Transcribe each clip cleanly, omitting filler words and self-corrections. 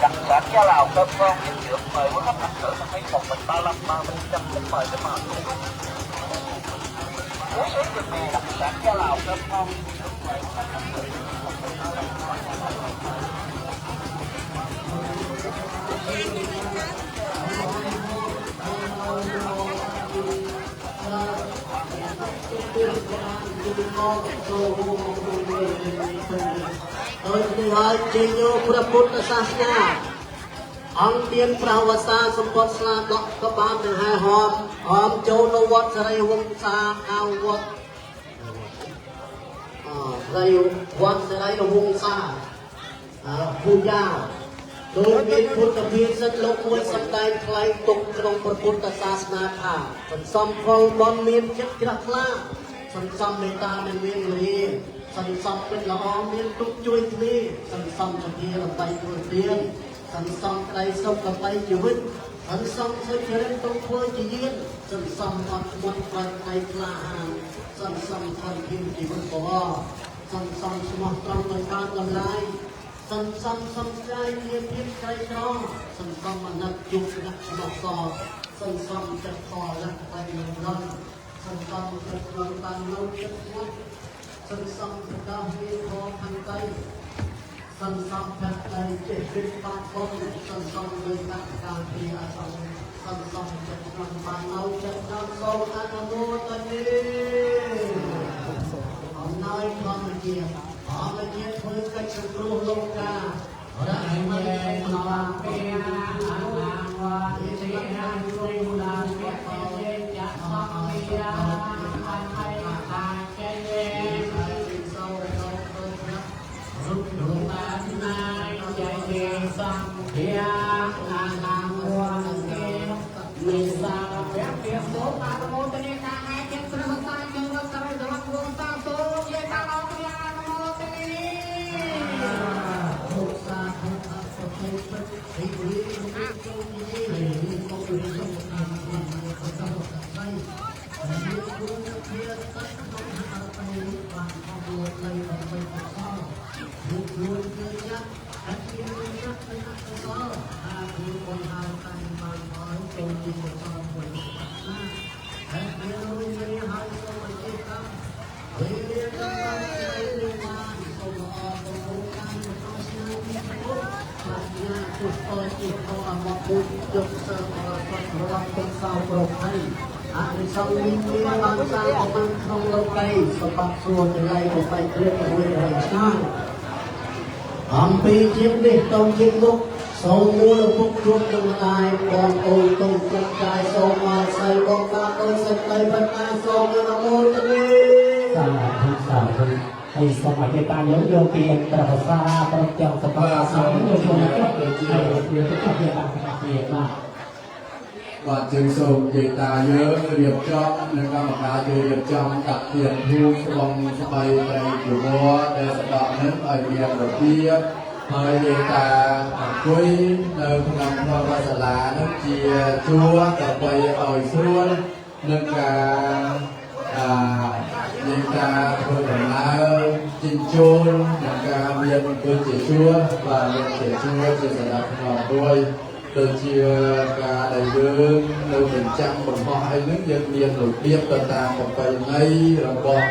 đặc sản Gia Lào cơm ngon dinh dưỡng mời quý khách tham thử mình thấy một bình 35 30% xin mời đến mời chuối sấy cực mè đặc sản Gia Lào cơm ngon dinh dưỡng mời quý khách tham thử Ơi chị vô Phật Bụt Sa Sna ông tiên Phật Sa Sâm Phật Sa Đọc các bạn từ hai hòm châu nô vật Sài Hùng Sa ao vật Sài vật Sài Hùng Sa Phu Giao đôi bên Phật viên dân lộc môi sâm tay khai tục trong Phật Bụt Sa Sna thả phần xóm phong bon miên chất chặt la phần xóm mê ta nên miên lý phần xóm bên lõ miên tục chui thi phần xóm cho kia là tay vừa tiên phần xóm tay sông là tay chịu vít phần xóm sẽ trở nên tông phơi chỉ yên phần xóm hoạt một vài tay là hàng phần xóm phần kim chỉ vít bỏ phần xóm smart trong người ta làm lại phần xóm trai kia thiên trai cho phần xóm mà nặng chụp nặng mọc sò phần xóm chặt cò nặng tay nhiều lần phần xóm chặt lần bàn lâu chất quốc phần xóm chặt đau như kho thành tay phần xóm chặt tay chết bên ba con phần xóm người ta càng thì ở trong phần xóm chặt lần bàn lâu chặt năm câu ăn mua tay đi hôm nay con mình kia họ mình kia thôi cách sân lô lô ca đã anh về nó kia ăn hoa thì ăn luôn là cái gì chả xong đi ra anh hay là cái gì sâu sâu sâu rút đường ban nay chạy về sang kia ăn hoa kia mình sao phép việc số ta có một cái ca hai cái sự ta chưa có sao được làm ta số vậy ta nói sau những cái bàn xa của mình không lâu cây sau bạc xuồng từ đây của phải tuyên của người đời sang hàm pi chiếm đi tông chiếm lúc sâu mua là phúc chuông đồng tài còn ôi tông chân trai sâu mà say bóng ba đôi sân tay vật ta sâu như nó môi chân đi sa thu hayสมัยในการย้อนโยงเกียรติประวัติศาสตร์ประจักษ์สภาพสังคมชนชั้นเรียนทุกขั้นตอนการเรียนมาvà trường sông chị ta nhớ điệp trong nên các bạn đã điệp trong đặt tiền thu bằng bay đầy chủ mua để đọc đến ở miền đầu tiên hơi chị ta cuối nơi làm hoa và là nước chia chua tập bay ở xuân nên cả យើងការធ្វើដំណើរជិញ្ជូននិងការមានដូចជាជួរបាទមានជាជួរជាសណ្ដាប់ធ្នាប់មួយដូចជាការដែលយើងនៅបញ្ចាំរបស់អីហ្នឹងយើងមានរបៀបទៅតាមប្រពៃណីរបស់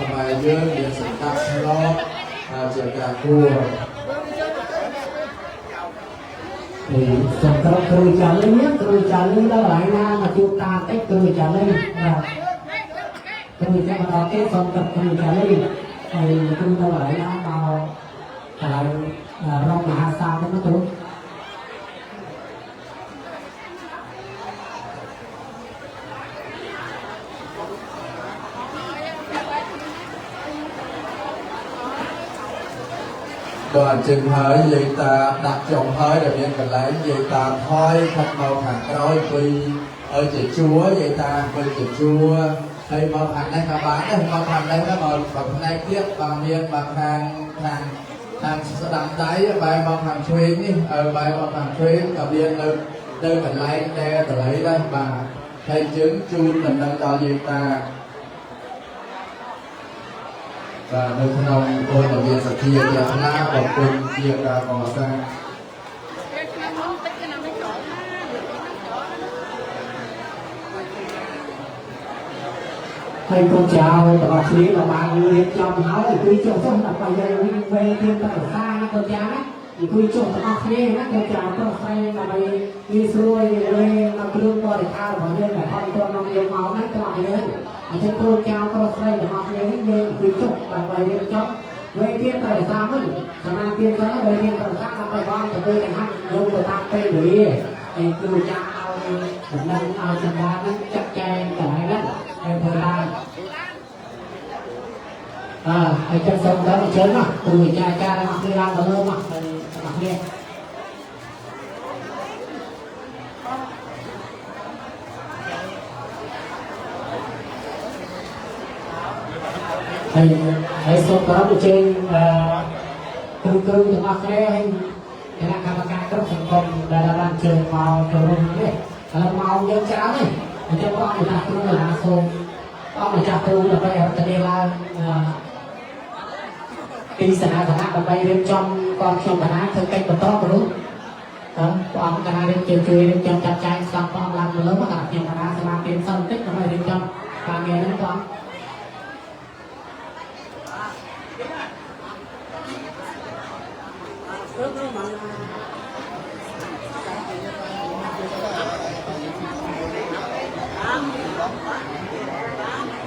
ខ្មែរយើងមានសណ្ដាប់ធ្នាប់ជាការគួរសម្រាប់គ្រូចាលីគ្រូចាលីដល់ហើយណាមកជួបតាតិចគ្រូចាលីគ្រូចាមកដល់គេសម្រាប់គ្រូចាលីហើយគ្រូដល់ហើយណាមកកន្លែងរងមហាសាស្ត្រទៅគ្រូបាទជើងហើយនិយាយតាដាក់ចុងហើយដែលមានកន្លែងនិយាយតាថយខាត់មកខាងក្រោយពីឲ្យជាជួរនិយាយតាពីជាជួរហើយមកខាងនេះក៏បានដែរមកខាងនេះក៏មកផ្នែកទៀតបាទមានមកខាងស្ដាំដៃបែរមកខាងឆ្វេងនេះបែរមកខាងឆ្វេងក៏មាននៅកន្លែងដែលតលៃដែរបាទហើយជើងជូនដំណឹងដល់និយាយតាបាទនៅក្នុងគោលវិទ្យាសាស្ត្រយ៉ាងណាបើគុណជាការកសាងហើយកូនចៅរបស់គ្នាក៏បានរៀបចំហើយគឺចុះចុះដើម្បីយើងវិញវេទៀតទៅសាកូនចៅណាគឺចុះទាំងអស់គ្នាណាកូនចៅប្រុសស្រីដើម្បីងាយស្រួលវេនៅគ្រឿងបរិការរបស់យើងដែលអត់ទាន់នាំយកមកហ្នឹងទាំងអស់គ្នាអញ្ចឹងកូនចៅប្រុសស្រីទាំងអស់គ្នាយើងគឺចុះដើម្បីរៀបចំវេទៀតទៅសាវិញសមាគមទៅវេទៀតទៅសាដើម្បីបានទៅទៅហាត់យកទៅតាមពេលវេលាហើយគ្រូចាស់ឲ្យដំណឹងឲ្យសម្រាប់ហ្នឹងចាត់ចែងកន្លែងហ្នឹងហើយធ្វើបានហើយចឹងសូមដល់អញ្ជើញមកគ្រូចាស់ការរបស់គ្នាឡើងទៅលើមកហើយរបស់គ្នាហើយសូមគោរពអញ្ជើញគ្រូទាំងអស់គ្នាហើយគណៈកម្មការគ្រប់សង្គមដែលបានជើញមកចូលរួមនេះឥឡូវមកយើងច្រើនទេអញ្ចឹងបងម្ចាស់គ្រូណាសូមបងម្ចាស់គ្រូដើម្បីអត្តនាឡើងពីសាលាដើម្បីរៀបចំកងខ្ញុំកណាធ្វើកិច្ចបន្តគ្រូបងអង្គកណារៀបជួយរៀបចំចាត់ចែងស្ដាប់បងឡើងទៅលើមកខ្ញុំកណាសមាគមសិនតិចដើម្បីរៀបចំការងារនេះបង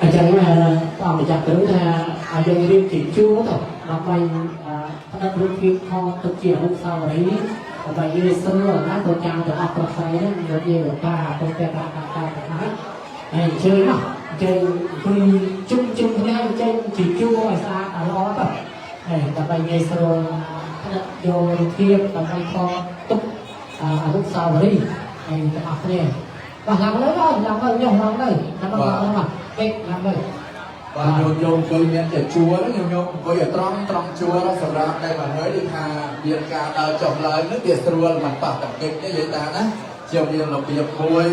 អញ្ចឹងបងម្ចាស់គ្រូថាឲ្យយើងរៀបជាជួរទៅដើម្បីផ្នែករូបភាពខទុកជាអនុស្សាវរីយ៍ដើម្បីយើងស្រួលណាទៅចាំទៅអត់ប្រស័យហ្នឹងយកយើងទៅប៉ាទៅតែការទៅហើយហើយអញ្ជើញមកអញ្ចឹងគឺជុំគ្នាអញ្ចឹងជាជួរឲ្យស្អាតឲ្យល្អទៅហើយដើម្បីងាយស្រួលផ្នែកយករូបភាពដើម្បីខទុកអនុស្សាវរីយ៍ហើយទាំងអស់គ្នាបាទឡើងលើឡើងទៅញោមឡើងទៅតាមឡើងមកពេកឡើងទៅបាទញោមគឺមានតែជួរញោមអង្គុយឲ្យត្រង់ជួរសម្រាប់តែមកហើយដូចថាមានការដើរចុះឡើងនេះវាស្រួលមិនប៉ះតកិច្ចទេនិយាយតាមណាជាមានរបៀបមួយ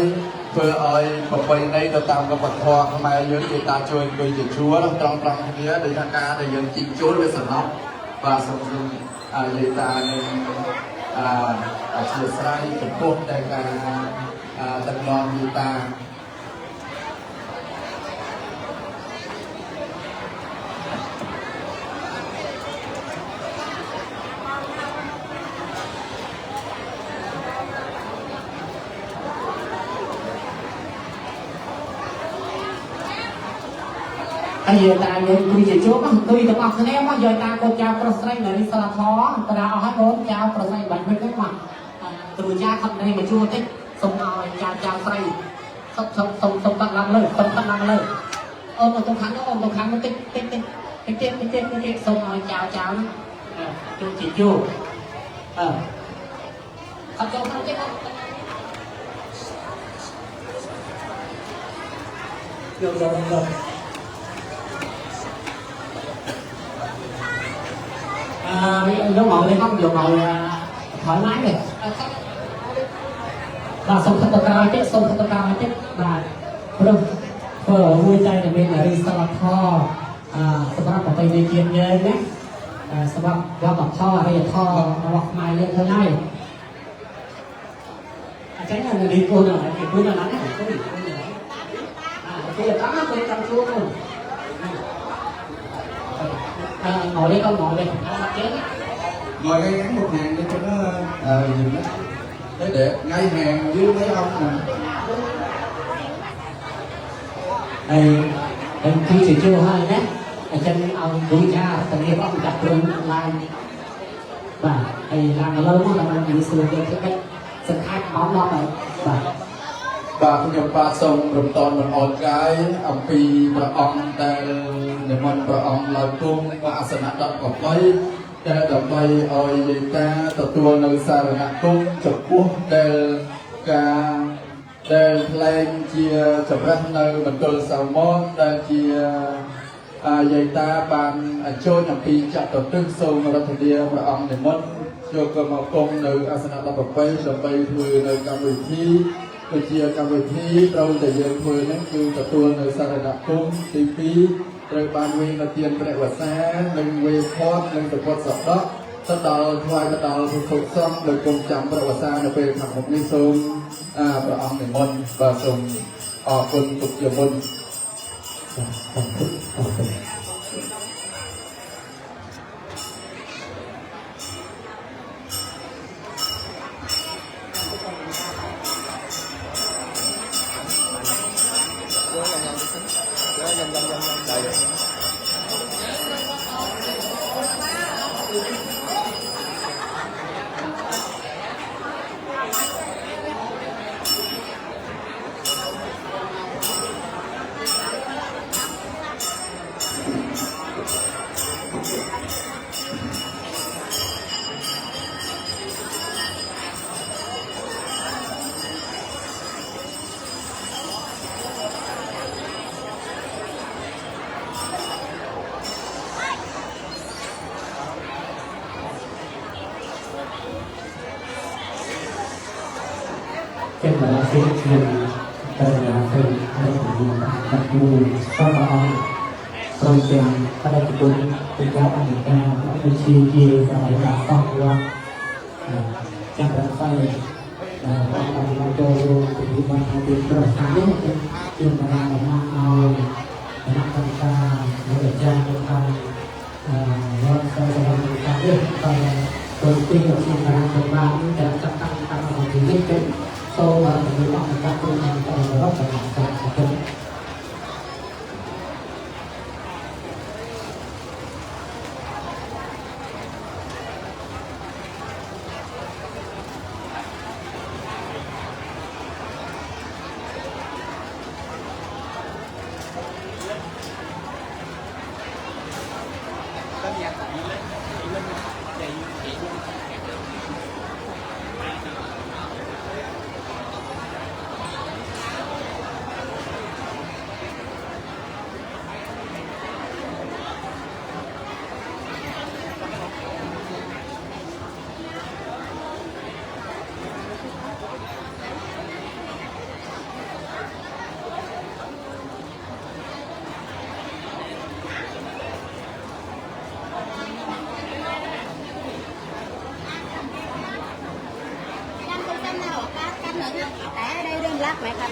ធ្វើឲ្យប្រពៃណីទៅតាមវប្បធម៌ខ្មែរយើងនិយាយតាមជួយអង្គុយជាជួរត្រង់គ្នាដូចថាការដែលយើងជីកជួរវាសំណប់បាទសូមនិយាយតាមនឹងអធិស្ឋានចំពោះតែការដឹកនាំយូតាហើយយកតាយើងគួយជាជួបគួយទាំងអស់គ្នាមកយកតាកូនចៅប្រុសស្រីនៅនេះសាលាធម៌បណ្ដាអស់ហើយកូនចៅប្រុសស្រីបាច់មិនទេមកគ្រូចាខំនេះមកជួបតិចសូមឲ្យចៅស្រីសុំកាត់ឡើងលើសុំកាត់ឡើងលើអូនមកទៅខាងនោះអូនទៅខាងនោះតិចសូមឲ្យចៅហ្នឹងជួបជាជួបអត់ចូលខាងតិចយកlúc ngồi đây không dùng ngồi thoải mái này và xong thật cao chết xong thật cao chết và vui tay là mình là đi sắp thọ sắp bắt tay đi kiếm nhớ nhé sắp bắt vào thọ hay là thọ nó mai lên thế này tránh là đi cô nào thì cô nào nắng có bị cô nào bây giờ tắm tôi cầm xuống luôn ngồi đây con ngồi đây ngồi ngay ngắn một hàng để cho nó nhìn đó thế để ngay hàng với mấy ông nè em khi chỉ chưa hơi nhé chân ông vui cha tận hiệp ông đặt luôn online và làm lâu mà làm gì sự việc thế đấy sân khai bóng lo này bà cũng nhập ba sông rụm toàn mình ổn cái ông phi bà ông ta để mình bà ông là cung và sân hạt đọc của mấy để đọc bay ôi vậy ta tập tua nơi xa là ngạc cung chụp quốc để lên chia chụp ra nơi mình cơ sầu mốt để chia vậy ta bàn trôi nhằm phi chặt tập trưng sông mà ra thời điểm bà ông để mất cho cơ màu công nơi sân hạt đọc của mấy đọc bay thừa nơi cam vị thi chia cam vị thi đâu để dân thừa nó cứ tập tua nơi xa là ngạc cung tí phí rồi ban nguyên là tiền bệ và xa nâng về thoát nâng tập quật sập đó tất đào thoại tất đào thuộc thuộc xong rồi cùng chạm bệ và xa nó về thẳng một ly sông và ông để môn và sông quân tục giờ môn trên là sẽ truyền từ là từ đây là nhiều đặc biệt sau đó rồi tiền ở đây thì tôi giáo anh người ta nó chia chia và lại là phong qua trong đó phải là cho thì mà tiền rồi sáng nhất trên là mang tham gia để cha chúng ta lo cho chúng ta biết tôi tin là trên là trong ba những cái tăng tăng thì nhất cái sau là người họ người ta cũng rất là tốt. Ở đây đơn lát mẹ Thành.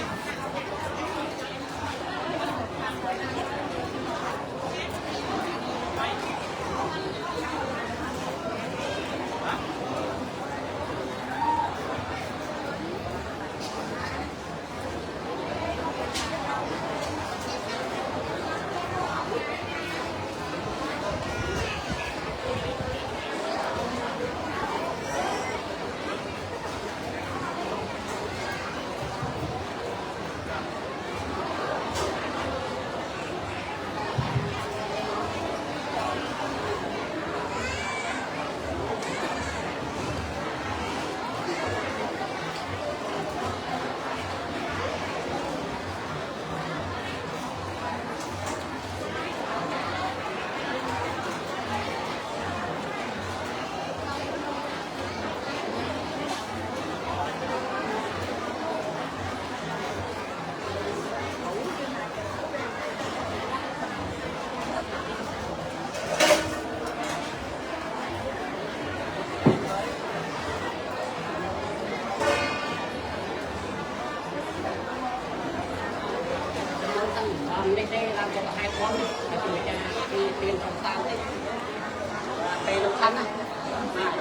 ពេលលោកខាន់ណា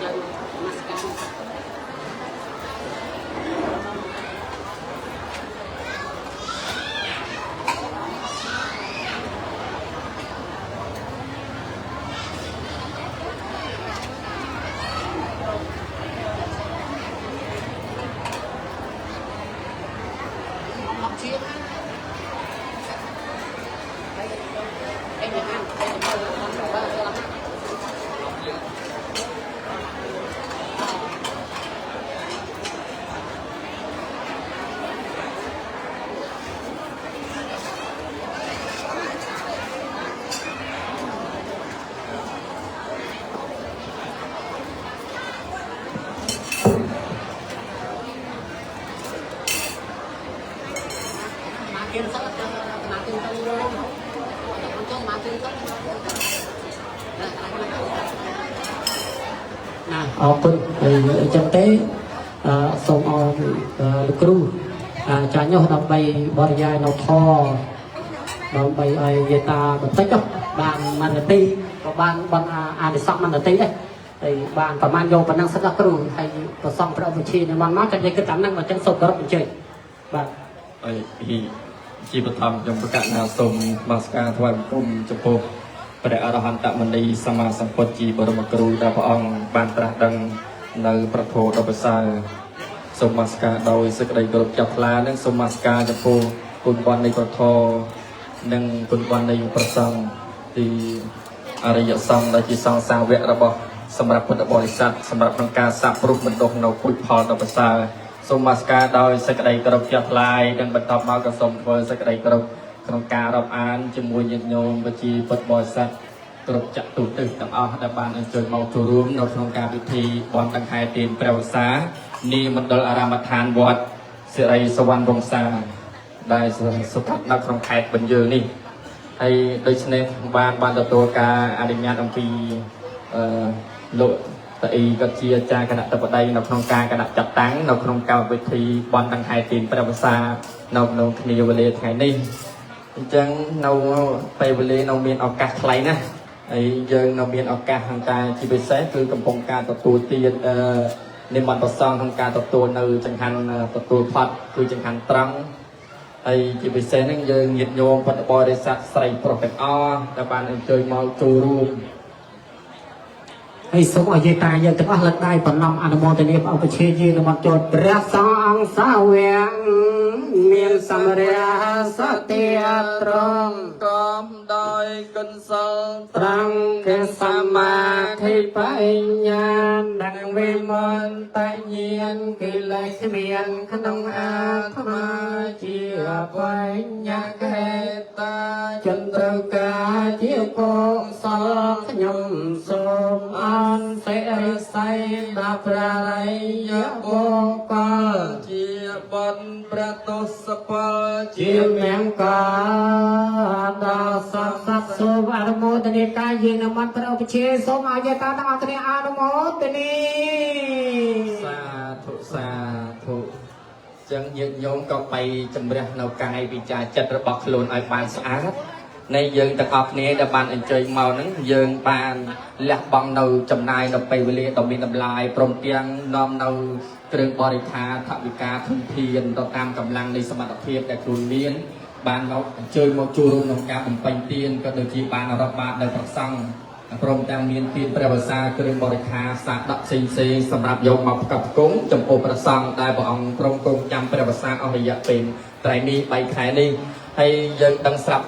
យើងមកស្គាល់អរគុណហើយអញ្ចឹងទេសូមអរលោកគ្រូចាញ់នោះដើម្បីបរិយាយនៅធរដើម្បីឲ្យយាតាបន្តិចបានមួយនាទីក៏បានបងអានិសង្ឃមួយនាទីដែរហើយបានប្រហែលយកប៉ុណ្ណឹងសិនគ្រូហើយប្រសងព្រះវិជានៅមកចាញ់គិតតាមហ្នឹងអញ្ចឹងសូមគោរពអញ្ជើញបាទហើយជាបឋមខ្ញុំប្រកាសថាសូមមកស្ការថ្វាយបង្គំចំពោះព្រះអរហន្តមនីសម្មាសម្ពុទ្ធជាបរមគ្រូដែលព្រះអង្គបានត្រាស់ដឹងនៅប្រធមដ៏ប្រសើរសូមមកស្ការដោយសេចក្តីគោរពចាស់ថ្លានិងសូមមកស្ការចំពោះគុណបុណ្យនៃប្រធមនិងគុណបុណ្យនៃព្រះសង្ឃទីអរិយសង្ឃដែលជាសង្ឃសាវករបស់សម្រាប់ពុទ្ធបរិស័ទសម្រាប់ក្នុងការសាប់ព្រោះបណ្ដុះនៅពុទ្ធផលដ៏ប្រសើរសូមមកស្ការដោយសេចក្តីគោរពចាស់ថ្លានិងបន្តមកក៏សូមធ្វើសេចក្តីគោរពក្នុងការរាប់អានជាមួយញាតិញោមវិជាពុទ្ធបរិស័ទគ្រប់ចតុទិសទាំងអស់ដែលបានអញ្ជើញមកចូលរួមនៅក្នុងការពិធីបន់ដង្ហែទានព្រះវស្សានាមណ្ឌលអារាមដ្ឋានវត្តសិរីសវណ្ណវង្សាដែលស្ថិតនៅក្នុងខេត្តបន្ទាយនេះហើយដូច្នេះបានទទួលការអនុញ្ញាតអំពីលោកតាអ៊ីក៏ជាអាចារ្យគណៈតបតីនៅក្នុងការគណៈចាត់តាំងនៅក្នុងកម្មវិធីបន់ដង្ហែទានព្រះវស្សានៅក្នុងគ្នាវេលាថ្ងៃនេះអញ្ចឹងនៅពេលវេលានៅមានឱកាសថ្លៃណាស់ហើយយើងនៅមានឱកាសខាងតែជាពិសេសគឺកំពុងការទទួលទាននិមន្តប្រសងក្នុងការទទួលនៅចង្ហាន់ទទួលផាត់គឺចង្ហាន់ត្រង់ហើយជាពិសេសហ្នឹងយើងញាតិញោមពុទ្ធបរិស័ទស្រីប្រុសទាំងអស់ដែលបានអញ្ជើញមកចូលរួមហើយសូមឲ្យយាយតាយើងទាំងអស់លើកដៃប្រណម្យអនុមោទនាព្រះអង្គជាយានមន្តចូលព្រះសង្ឃសាវកមានសម្រាប់សតិត្រង់កំដោយគុណសិលត្រង់គឺសមាធិបញ្ញានិងវិមន្តញ្ញាណកិលេសគ្មានក្នុងអាត្មាជាបញ្ញាកេតាចន្ទរកាជាកុសលខ្ញុំសូមអនសេរីស័យដល់ព្រះរិយបុគ្គលជាបុណ្យព្រះទស្សផលជាមង្គលដល់សពសត្វសូមអនុមោទនាការយានមន្តព្រះឧបជាសូមឲ្យយាយតាទាំងអស់គ្នាអនុមោទនាសាធុសាធុចឹងញាតិញោមក៏ไปជំរះនៅកាយវិចារចិត្តរបស់ខ្លួនឲ្យបានស្អាតនៃយើងទាំងអស់គ្នាដែលបានអញ្ជើញមកហ្នឹងយើងបានលះបង់នៅចំណាយនៅពេលវេលាដ៏មានតម្លៃព្រមទាំងនាំនៅគ្រឿងបរិក្ខារថវិកាធនធានទៅតាមកម្លាំងនៃសមត្ថភាពដែលខ្លួនមានបានមកអញ្ជើញមកចូលរួមក្នុងការបំពេញទានក៏ដូចជាបានរាប់បាតនៅព្រះសង្ឃព្រមទាំងមានទានព្រះវស្សាគ្រឿងបរិក្ខារសាកដាក់ផ្សេងសម្រាប់យកមកផ្គត់ផ្គង់ចំពោះព្រះសង្ឃដែលព្រះអង្គទ្រង់គង់ចាំព្រះវស្សាអស់រយៈពេលត្រៃនេះ3ខែនេះហើយយើងដឹងស្រាប់